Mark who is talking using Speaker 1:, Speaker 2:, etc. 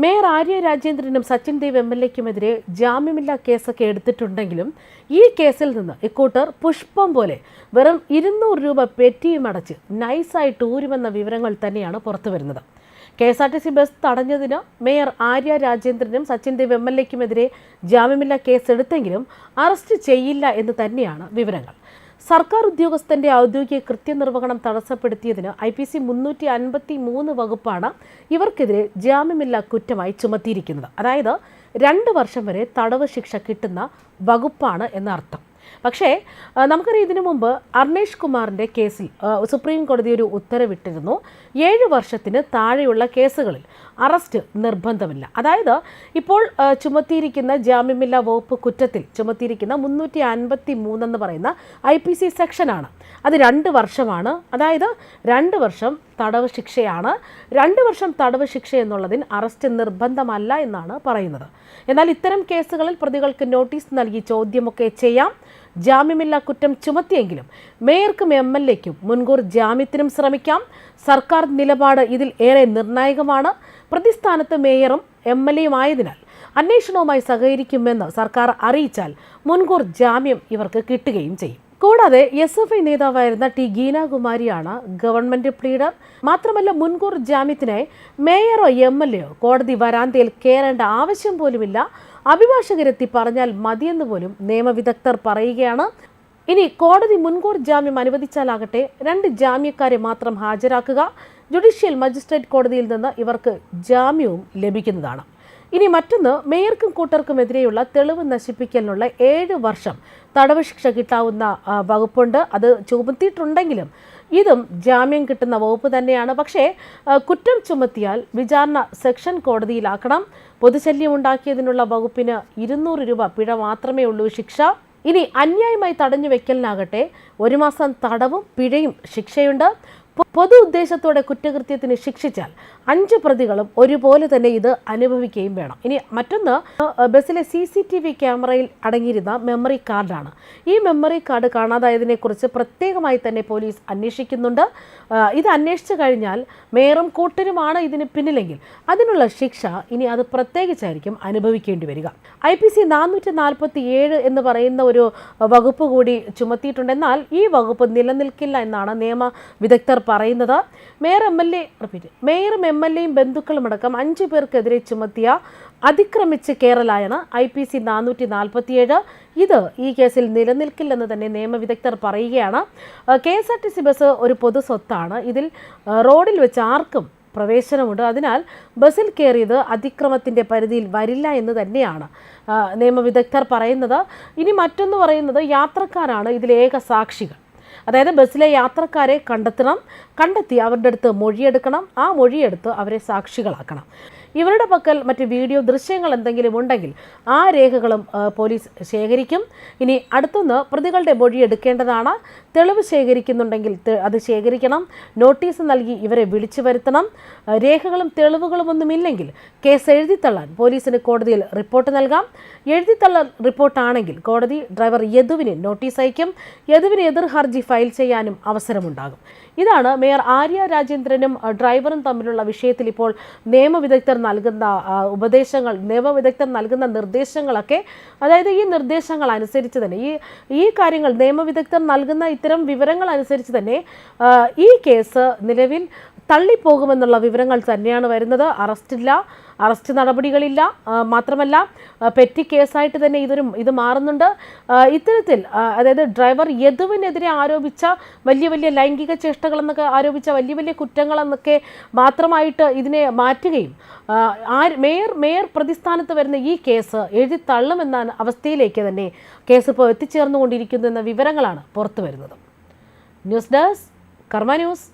Speaker 1: Mayor Arya രാജേന്ദ്രനും സച്ചിൻ ദേവ് MLAക്കുമെതിരെ ജാമ്യമില്ലാ കേസൊക്കെ എടുത്തിട്ടുണ്ടെങ്കിലും ഈ കേസിൽ നിന്ന് ഇക്കൂട്ടർ പുഷ്പം പോലെ വെറും 200 രൂപ പെറ്റിയും അടച്ച് നൈസായിട്ട് ഊരുമെന്ന വിവരങ്ങൾ തന്നെയാണ് പുറത്തുവരുന്നത്. KSRTC ബസ് തടഞ്ഞതിന് മേയർ ആര്യ രാജേന്ദ്രനും സച്ചിൻ ദേവ് MLAക്കുമെതിരെ ജാമ്യമില്ലാ കേസെടുത്തെങ്കിലും അറസ്റ്റ് ചെയ്യില്ല എന്ന് തന്നെയാണ് വിവരങ്ങൾ. സർക്കാർ ഉദ്യോഗസ്ഥന്റെ ഔദ്യോഗിക കൃത്യനിർവഹണം തടസ്സപ്പെടുത്തിയതിന് IPC 353 വകുപ്പാണ് ഇവർക്കെതിരെ ജാമ്യമില്ലാ കുറ്റമായി ചുമത്തിയിരിക്കുന്നത്. അതായത് 2 വർഷം വരെ തടവ് ശിക്ഷ കിട്ടുന്ന വകുപ്പാണ് എന്നർത്ഥം. പക്ഷേ നമുക്കറിയാം, ഇതിനു മുമ്പ് അർണേഷ് കുമാറിൻ്റെ കേസിൽ സുപ്രീം കോടതി ഒരു ഉത്തരവിട്ടിരുന്നു. 7 വർഷത്തിന് താഴെയുള്ള കേസുകളിൽ അറസ്റ്റ് നിർബന്ധമില്ല. അതായത് ഇപ്പോൾ ചുമത്തിയിരിക്കുന്ന ജാമ്യമില്ലാ വകുപ്പ് കുറ്റത്തിൽ ചുമത്തിയിരിക്കുന്ന 353 എന്ന് പറയുന്ന IPC സെക്ഷനാണ്. അത് 2 വർഷമാണ്. അതായത് 2 വർഷം തടവ് ശിക്ഷയാണ്. 2 വർഷം തടവ് ശിക്ഷ എന്നുള്ളതിന് അറസ്റ്റ് നിർബന്ധമല്ല എന്നാണ് പറയുന്നത്. എന്നാൽ ഇത്തരം കേസുകളിൽ പ്രതികൾക്ക് നോട്ടീസ് നൽകി ചോദ്യമൊക്കെ ചെയ്യാം. ജാമ്യമില്ലാ കുറ്റം ചുമത്തിയെങ്കിലും മേയർക്കും MLAക്കും മുൻകൂർ ജാമ്യത്തിനും ശ്രമിക്കാം. സർക്കാർ നിലപാട് ഇതിൽ ഏറെ നിർണായകമാണ്. പ്രതിസ്ഥാനത്ത് മേയറും MLAയും ആയതിനാൽ അന്വേഷണവുമായി സഹകരിക്കുമെന്ന് സർക്കാർ അറിയിച്ചാൽ മുൻകൂർ ജാമ്യം ഇവർക്ക് കിട്ടുകയും ചെയ്യും. കൂടാതെ SFI നേതാവായിരുന്ന T. ഗീനാകുമാരിയാണ് government pleader. മാത്രമല്ല, മുൻകൂർ ജാമ്യത്തിനായി മേയറോ MLAയോ കോടതി വരാന്തയിൽ കയറേണ്ട ആവശ്യം പോലുമില്ല. അഭിഭാഷകരെത്തി പറഞ്ഞാൽ മതിയെന്ന് പോലും നിയമവിദഗ്ധർ പറയുകയാണ്. ഇനി കോടതി മുൻകൂർ ജാമ്യം അനുവദിച്ചാലാകട്ടെ 2 ജാമ്യക്കാരെ മാത്രം ഹാജരാക്കുക. ജുഡീഷ്യൽ മജിസ്ട്രേറ്റ് കോടതിയിൽ നിന്ന് ഇവർക്ക് ജാമ്യവും ലഭിക്കുന്നതാണ്. ഇനി മറ്റൊന്ന്, മേയർക്കും കൂട്ടർക്കുമെതിരെയുള്ള തെളിവ് നശിപ്പിക്കലിനുള്ള 7 വർഷം തടവ് ശിക്ഷ കിട്ടാവുന്ന വകുപ്പുണ്ട്. അത് ചുമത്തിയിട്ടുണ്ടെങ്കിലും ഇതും ജാമ്യം കിട്ടുന്ന വകുപ്പ് തന്നെയാണ്. പക്ഷേ കുറ്റം ചുമത്തിയാൽ വിചാരണ സെക്ഷൻ കോടതിയിലാക്കണം. പൊതുശല്യം ഉണ്ടാക്കിയതിനുള്ള വകുപ്പിന് 200 രൂപ പിഴ മാത്രമേ ഉള്ളൂ ശിക്ഷ. ഇനി അന്യായമായി തടഞ്ഞു വെക്കലിനാകട്ടെ 1 മാസം തടവും പിഴയും ശിക്ഷയുണ്ട്. പൊതു ഉദ്ദേശത്തോടെ കുറ്റകൃത്യത്തിന് ശിക്ഷിച്ചാൽ 5 പ്രതികളും ഒരുപോലെ തന്നെ ഇത് അനുഭവിക്കുകയും വേണം. ഇനി മറ്റൊന്ന്, ബസ്സിലെ CCTV ക്യാമറയിൽ അടങ്ങിയിരുന്ന മെമ്മറി കാർഡാണ്. ഈ മെമ്മറി കാർഡ് കാണാതായതിനെക്കുറിച്ച് പ്രത്യേകമായി തന്നെ പോലീസ് അന്വേഷിക്കുന്നുണ്ട്. ഇത് അന്വേഷിച്ചു കഴിഞ്ഞാൽ മേയറും കൂട്ടരുമാണ് ഇതിന് പിന്നിലെങ്കിൽ അതിനുള്ള ശിക്ഷ ഇനി അത് പ്രത്യേകിച്ചായിരിക്കും അനുഭവിക്കേണ്ടി വരിക. IPC 447 എന്ന് പറയുന്ന ഒരു വകുപ്പ് കൂടി ചുമത്തിയിട്ടുണ്ട്. എന്നാൽ ഈ വകുപ്പ് നിലനിൽക്കില്ല എന്നാണ് നിയമ വിദഗ്ധർ പറയുന്നത്. മേയറും MLAയും ബന്ധുക്കളുമടക്കം 5 പേർക്കെതിരെ ചുമത്തിയ അതിക്രമിച്ച് കേരളായാണ് IPC 447. ഇത് ഈ കേസിൽ നിലനിൽക്കില്ലെന്ന് തന്നെ നിയമവിദഗ്ധർ പറയുകയാണ്. KSRTC ബസ് ഒരു പൊതു സ്വത്താണ്. ഇതിൽ റോഡിൽ വെച്ച് ആർക്കും പ്രവേശനമുണ്ട്. അതിനാൽ ബസ്സിൽ കയറിയത് അതിക്രമത്തിൻ്റെ പരിധിയിൽ വരില്ല എന്ന് തന്നെയാണ് നിയമവിദഗ്ധർ പറയുന്നത്. ഇനി മറ്റൊന്ന് പറയുന്നത്, യാത്രക്കാരാണ് ഇതിലേക സാക്ഷികൾ. അതായത് ബസ്സിലെ യാത്രക്കാരെ കണ്ടെത്തി അവരുടെ അടുത്ത് മൊഴിയെടുക്കണം. ആ മൊഴിയെടുത്ത് അവരെ സാക്ഷികളാക്കണം. ഇവരുടെ പക്കൽ മറ്റ് വീഡിയോ ദൃശ്യങ്ങൾ എന്തെങ്കിലും ഉണ്ടെങ്കിൽ ആ രേഖകളും പോലീസ് ശേഖരിക്കും. ഇനി അടുത്തൊന്ന്, പ്രതികളുടെ മൊഴി എടുക്കേണ്ടതാണ്. തെളിവ് ശേഖരിക്കുന്നുണ്ടെങ്കിൽ അത് ശേഖരിക്കണം. നോട്ടീസ് നൽകി ഇവരെ വിളിച്ചു വരുത്തണം. രേഖകളും തെളിവുകളും ഒന്നുമില്ലെങ്കിൽ കേസ് എഴുതിത്തള്ളാൻ പോലീസിന് കോടതിയിൽ റിപ്പോർട്ട് നൽകാം. എഴുതിത്തള്ളൽ റിപ്പോർട്ടാണെങ്കിൽ കോടതി ഡ്രൈവർ യദുവിന് നോട്ടീസ് അയക്കും. യദുവിന് എതിർ ഹർജി ഫയൽ ചെയ്യാനും അവസരമുണ്ടാകും. ഇതാണ് മേയർ ആര്യ രാജേന്ദ്രനും ഡ്രൈവറും തമ്മിലുള്ള വിഷയത്തിൽ ഇപ്പോൾ നിയമവിദഗ്ധർ നൽകുന്ന ഉപദേശങ്ങൾ, നിയമവിദഗ്ധർ നൽകുന്ന നിർദ്ദേശങ്ങളൊക്കെ. അതായത് ഈ നിർദ്ദേശങ്ങൾ അനുസരിച്ച് തന്നെ ഈ കാര്യങ്ങൾ നിയമവിദഗ്ധർ നൽകുന്ന ഇത്തരം വിവരങ്ങൾ അനുസരിച്ച് തന്നെ ഈ കേസ് നിലവിൽ തള്ളിപ്പോകുമെന്നുള്ള വിവരങ്ങൾ തന്നെയാണ് വരുന്നത്. അറസ്റ്റ് നടപടികളില്ല. മാത്രമല്ല, പെറ്റി കേസായിട്ട് തന്നെ ഇത് മാറുന്നുണ്ട്. ഇത്തരത്തിൽ അതായത് ഡ്രൈവർ യദുവിനെതിരെ ആരോപിച്ച വലിയ ലൈംഗിക ചേഷ്ടകളെന്നൊക്കെ ആരോപിച്ച വലിയ കുറ്റങ്ങളെന്നൊക്കെ മാത്രമായിട്ട് ഇതിനെ മാറ്റുകയും മേയർ പ്രതിസ്ഥാനത്ത് വരുന്ന ഈ കേസ് എഴുതി തള്ളുമെന്ന അവസ്ഥയിലേക്ക് തന്നെ കേസ് ഇപ്പോൾ എത്തിച്ചേർന്നുകൊണ്ടിരിക്കുന്നു എന്ന വിവരങ്ങളാണ് പുറത്തു വരുന്നത്. ന്യൂസ് ഡെസ്ക് കർമ്മ ന്യൂസ്.